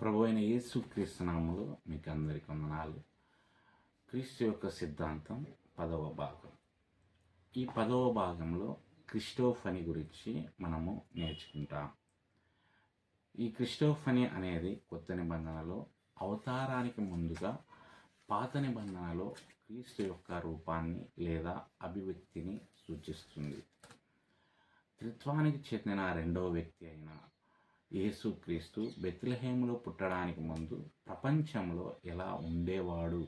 ప్రభు అయిన యేసు క్రీస్తు నామములో మీకు అందరికీ వందనాలు. క్రీస్తు యొక్క సిద్ధాంతం 10వ భాగం. ఈ 10వ భాగంలో క్రిస్టోఫనీ గురించి మనము నేర్చుకుంటాం. ఈ క్రిస్టోఫనీ అనేది కొత్త నిబంధనలో అవతారానికి ముందుగా పాత నిబంధనలో క్రీస్తు యొక్క రూపాన్ని లేదా అభివ్యక్తిని సూచిస్తుంది. త్రిత్వానికి చెందిన రెండవ వ్యక్తి అయిన యేసుక్రీస్తు బెత్లెహేములో పుట్టడానికి ముందు ప్రపంచంలో ఎలా ఉండేవాడు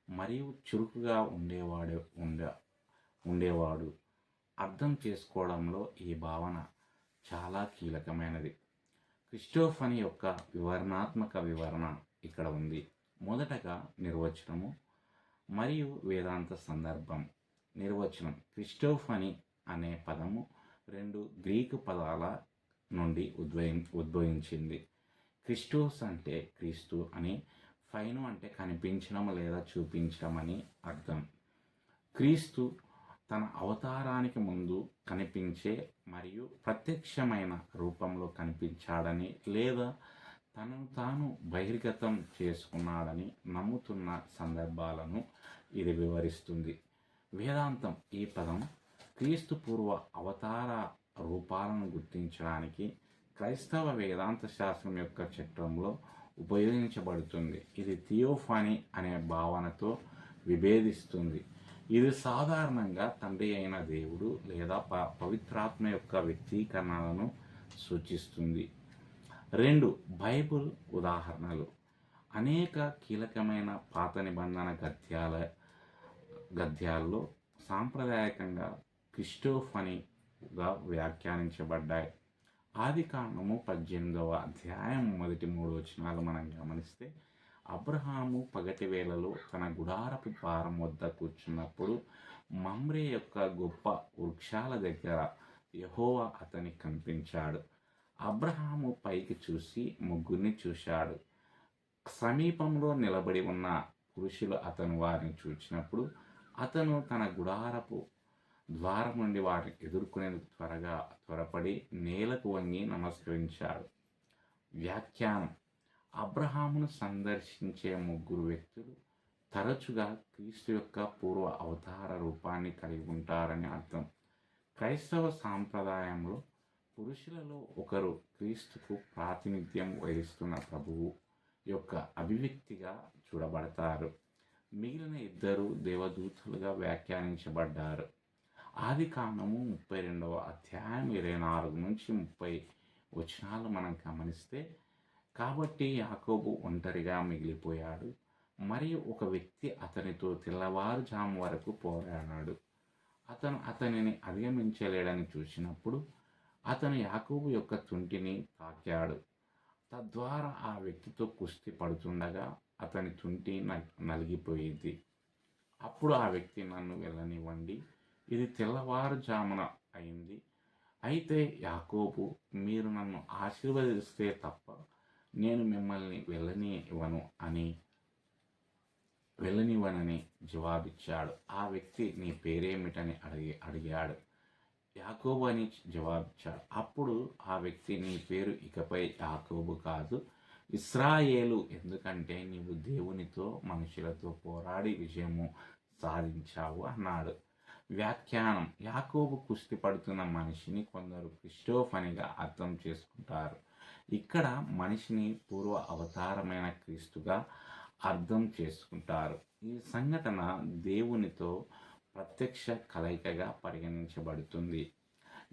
మరియు చురుకుగా ఉండేవాడు అర్థం చేసుకోవడంలో ఈ భావన చాలా కీలకమైనది. క్రిస్టోఫనీ యొక్క వివరణాత్మక వివరణ ఇక్కడ ఉంది. మొదటగా నిర్వచనము మరియు వేదాంత సందర్భం. నిర్వచనం: క్రిస్టోఫనీ అనే పదము 2 గ్రీకు పదాల నుండి ఉద్భవించింది. క్రిస్టోస్ అంటే క్రీస్తు అని, ఫైను అంటే కనిపించడం లేదా చూపించడం అని అర్థం. క్రీస్తు తన అవతారానికి ముందు కనిపించే మరియు ప్రత్యక్షమైన రూపంలో కనిపించాడని లేదా తనను తాను బహిర్గతం చేసుకున్నాడని నమ్ముతున్న సందర్భాలను ఇది వివరిస్తుంది. వేదాంతం ఈ పదం క్రీస్తు పూర్వ అవతార రూపాలను గుర్తించడానికి క్రైస్తవ వేదాంత శాస్త్రం యొక్క చట్రంలో ఉపయోగించబడుతుంది. ఇది థియోఫనీ అనే భావనతో విభేదిస్తుంది. ఇది సాధారణంగా తండ్రి అయిన దేవుడు లేదా పవిత్రాత్మ యొక్క వ్యక్తీకరణలను సూచిస్తుంది. 2 బైబిల్ ఉదాహరణలు. అనేక కీలకమైన పాత నిబంధన గద్యాల్లో సాంప్రదాయకంగా క్రిస్టోఫనీగా వ్యాఖ్యానించబడ్డాయి. ఆదికాండము 18వ అధ్యాయం మొదటి 3 వచనాలు మనం గమనిస్తే, అబ్రహాము పగటి వేళలో తన గుడారపు ద్వారం వద్ద కూర్చున్నప్పుడు మమ్రే యొక్క గొప్ప వృక్షాల దగ్గర యెహోవా అతనికి కనిపించాడు. అబ్రహాము పైకి చూసి ముగ్గురిని చూశాడు. సమీపంలో నిలబడి ఉన్న పురుషులు అతను వారిని చూచినప్పుడు అతను తన గుడారపు ద్వారం నుండి వారిని ఎదుర్కొనేందుకు త్వరపడి నేలకు వంగి నమస్కరించాడు. వ్యాఖ్యానం: అబ్రహామును సందర్శించే ముగ్గురు వ్యక్తులు తరచుగా క్రీస్తు యొక్క పూర్వ అవతార రూపాన్ని కలిగి ఉంటారని అర్థం. క్రైస్తవ సాంప్రదాయంలో పురుషులలో ఒకరు క్రీస్తుకు ప్రాతినిధ్యం వహిస్తున్న ప్రభువు యొక్క అభివ్యక్తిగా చూడబడతారు. మిగిలిన 2 దేవదూతలుగా వ్యాఖ్యానించబడ్డారు. ఆదికాండము 32వ అధ్యాయం 24 నుంచి 30 వచనాలు మనం గమనిస్తే, కాబట్టి యాకోబు ఒంటరిగా మిగిలిపోయాడు మరియు ఒక వ్యక్తి అతనితో తెల్లవారుజాము వరకు పోరాడాడు. అతను అతనిని అధిగమించలేడని చూసినప్పుడు అతను యాకోబు యొక్క తుంటిని తాకాడు. తద్వారా ఆ వ్యక్తితో కుస్తీ పడుతుండగా అతని తుంటి నలిగిపోయింది. అప్పుడు ఆ వ్యక్తి, నన్ను వెళ్ళనివ్వండి, ఇది తెల్లవారుజామున అయింది. అయితే యాకోబు, మీరు నన్ను ఆశీర్వదిస్తే తప్ప నేను మిమ్మల్ని వెళ్ళనివ్వనని జవాబిచ్చాడు. ఆ వ్యక్తి, నీ పేరేమిటని అడిగాడు. యాకోబు అని జవాబిచ్చాడు. అప్పుడు ఆ వ్యక్తి, నీ పేరు ఇకపై యాకోబు కాదు, ఇశ్రాయేలు, ఎందుకంటే నీవు దేవునితో మనుషులతో పోరాడి విజయము సాధించావు అన్నాడు. వ్యాఖ్యానం: యాకోబు కుస్తీ పడుతున్న మనిషిని కొందరు క్రిస్టోఫనీగా అర్థం చేసుకుంటారు. ఇక్కడ మనిషిని పూర్వ అవతారమైన క్రీస్తుగా అర్థం చేసుకుంటారు. ఈ సంఘటన దేవునితో ప్రత్యక్ష కలయికగా పరిగణించబడుతుంది.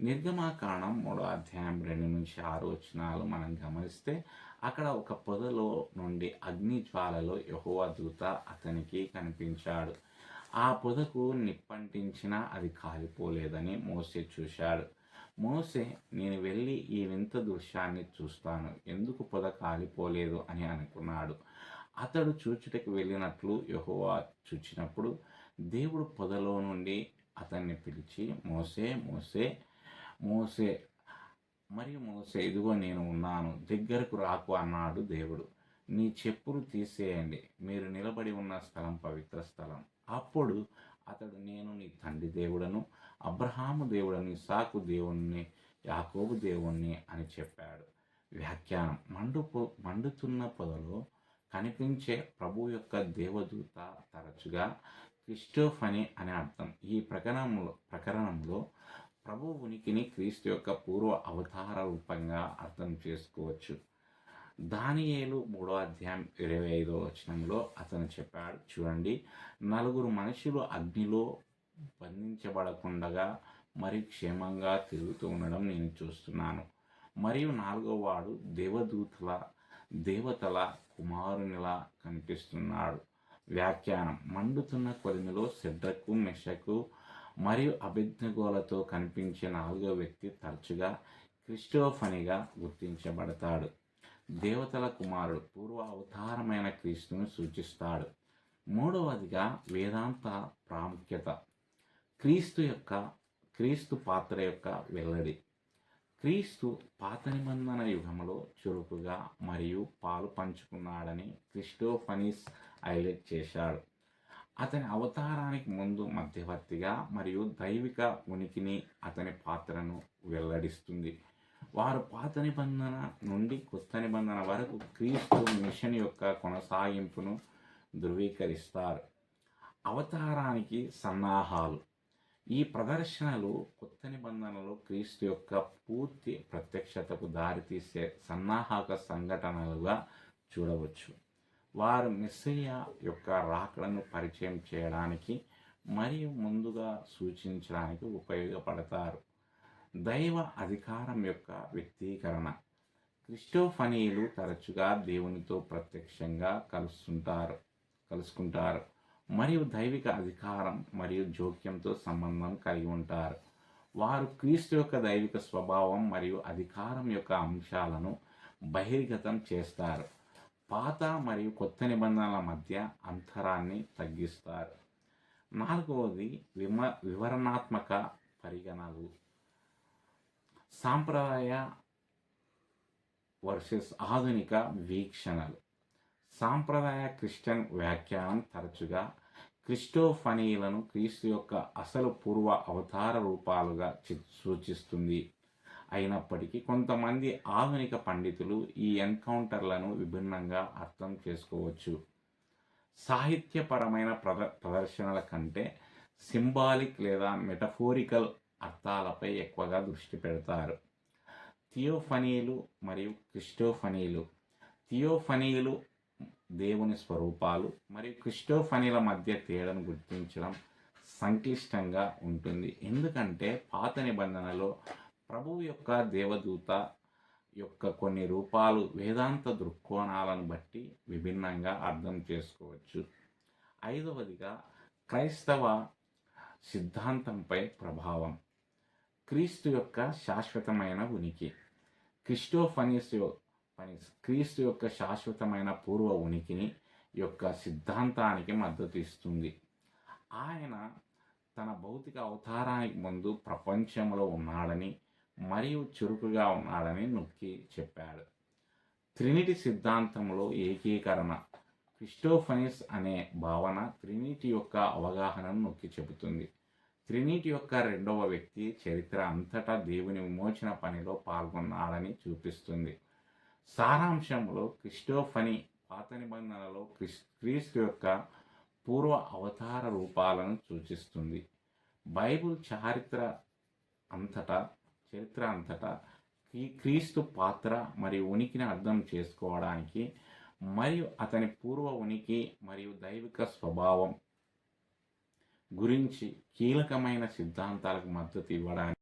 నిర్గమాకాండం 3వ అధ్యాయం 2 నుంచి 6 వచనాలు మనం గమనిస్తే, అక్కడ ఒక పొదలో నుండి అగ్ని జ్వాలలో యెహోవా దూత అతనికి కనిపించాడు. ఆ పొదకు నిప్పంటించినా అది కాలిపోలేదని మోసే చూశాడు. మోసే, నేను వెళ్ళి ఈ వింత దృశ్యాన్ని చూస్తాను, ఎందుకు పొద కాలిపోలేదు అని అనుకున్నాడు. అతడు చూచుటకు వెళ్ళినట్లు యెహోవా చూచినప్పుడు దేవుడు పొదలో నుండి అతన్ని పిలిచి, మోసే, మోసే, మోసే. మరియు మోసే, ఇదిగో నేను ఉన్నాను, దగ్గరకు రాకు అన్నాడు దేవుడు. నీ చెప్పులు తీసేయండి, మీరు నిలబడి ఉన్న స్థలం పవిత్ర స్థలం. అప్పుడు అతడు, నేను నీ తండ్రి దేవుడను, అబ్రహాము దేవుడని, ఇస్సాకు దేవుణ్ణి, యాకోబు దేవుణ్ణి అని చెప్పాడు. వ్యాఖ్యానం మండుతున్న పొదలో కనిపించే ప్రభు యొక్క దేవదూత తరచుగా క్రిస్టోఫనీ అని అర్థం. ఈ ప్రకరణంలో ప్రభు ఉనికిని క్రీస్తు యొక్క పూర్వ అవతార రూపంగా అర్థం చేసుకోవచ్చు. దానియేలు 3వ అధ్యాయం 25వ వచనంలో అతను చెప్పాడు, చూడండి, 4 మనుషులు అగ్నిలో బంధించబడకుండగా మరి క్షేమంగా తిరుగుతూ ఉండడం నేను చూస్తున్నాను. మరియు 4వ వాడు దేవతల కుమారునిలా కనిపిస్తున్నాడు. వ్యాఖ్యానం: మండుతున్న కొలిమిలో షద్రకు, మెషకు మరియు అబేద్నెగోలతో కనిపించే 4వ వ్యక్తి తరచుగా క్రిస్టోఫనీగా గుర్తించబడతాడు. దేవతల కుమారుడు పూర్వ అవతారమైన క్రీస్తును సూచిస్తాడు. 3వదిగా వేదాంత ప్రాముఖ్యత. క్రీస్తు పాత్ర యొక్క వెల్లడి. క్రీస్తు పాత నిబంధన యుగంలో చురుకుగా మరియు పాలు పంచుకున్నాడని క్రిస్టోఫనీస్ హైలైట్ చేశాడు. అతని అవతారానికి ముందు మధ్యవర్తిగా మరియు దైవిక ఉనికిని అతని పాత్రను వెల్లడిస్తుంది. వారు పాత నిబంధన నుండి కొత్త నిబంధన వరకు క్రీస్తు మిషన్ యొక్క కొనసాగింపును ధృవీకరిస్తారు. అవతారానికి సన్నాహాలు. ఈ ప్రదర్శనలు కొత్త నిబంధనలో క్రీస్తు యొక్క పూర్తి ప్రత్యక్షతకు దారితీసే సన్నాహక సంఘటనలుగా చూడవచ్చు. వారు మెస్సియా యొక్క రాకడను పరిచయం చేయడానికి మరియు ముందుగా సూచించడానికి ఉపయోగపడతారు. దైవ అధికారం యొక్క వ్యక్తీకరణ. క్రిస్టోఫనీలు తరచుగా దేవునితో ప్రత్యక్షంగా కలుసుకుంటారు మరియు దైవిక అధికారం మరియు జోక్యంతో సంబంధం కలిగి ఉంటారు. వారు క్రీస్తు యొక్క దైవిక స్వభావం మరియు అధికారం యొక్క అంశాలను బహిర్గతం చేస్తారు. పాత మరియు కొత్త నిబంధనల మధ్య అంతరాన్ని తగ్గిస్తారు. 4వది వివరణాత్మక పరిగణనలు. సాంప్రదాయ వర్సెస్ ఆధునిక వీక్షణలు. సాంప్రదాయ క్రిస్టియన్ వ్యాఖ్యానం తరచుగా క్రిస్టోఫనీలను క్రీస్తు యొక్క అసలు పూర్వ అవతార రూపాలుగా సూచిస్తుంది. అయినప్పటికీ కొంతమంది ఆధునిక పండితులు ఈ ఎన్కౌంటర్లను విభిన్నంగా అర్థం చేసుకోవచ్చు. సాహిత్యపరమైన ప్రదర్శనల కంటే సింబాలిక్ లేదా మెటఫోరికల్ అర్థాలపై ఎక్కువగా దృష్టి పెడతారు. థియోఫనీలు మరియు క్రిస్టోఫనీలు. థియోఫనీలు దేవుని స్వరూపాలు మరియు క్రిస్టోఫనీల మధ్య తేడాను గుర్తించడం సంక్లిష్టంగా ఉంటుంది, ఎందుకంటే పాత నిబంధనలో ప్రభువు యొక్క దేవదూత యొక్క కొన్ని రూపాలు వేదాంత దృక్కోణాలను బట్టి విభిన్నంగా అర్థం చేసుకోవచ్చు. 5వదిగా క్రైస్తవ సిద్ధాంతంపై ప్రభావం. క్రీస్తు యొక్క శాశ్వతమైన ఉనికి. క్రీస్తు యొక్క శాశ్వతమైన పూర్వ ఉనికిని యొక్క సిద్ధాంతానికి మద్దతు ఇస్తుంది. ఆయన తన భౌతిక అవతారానికి ముందు ప్రపంచంలో ఉన్నాడని మరియు చురుకుగా ఉన్నాడని నొక్కి చెప్పాడు. ట్రినిటీ సిద్ధాంతంలో ఏకీకరణ. క్రిస్టోఫనీస్ అనే భావన ట్రినిటీ యొక్క అవగాహనను నొక్కి చెబుతుంది. ట్రినిటీ యొక్క 2వ వ్యక్తి చరిత్ర అంతటా దేవుని విమోచన పనిలో పాల్గొన్నాడని చూపిస్తుంది. సారాంశంలో క్రిస్టోఫనీ పాత నిబంధనలో క్రీస్తు యొక్క పూర్వ అవతార రూపాలను సూచిస్తుంది. బైబిల్ చరిత్ర అంతటా క్రీస్తు పాత్ర మరియు ఉనికిని అర్థం చేసుకోవడానికి మరియు అతని పూర్వ ఉనికి మరియు దైవిక స్వభావం గురించి కీలకమైన సిద్ధాంతాలకు మద్దతు ఇవ్వడానికి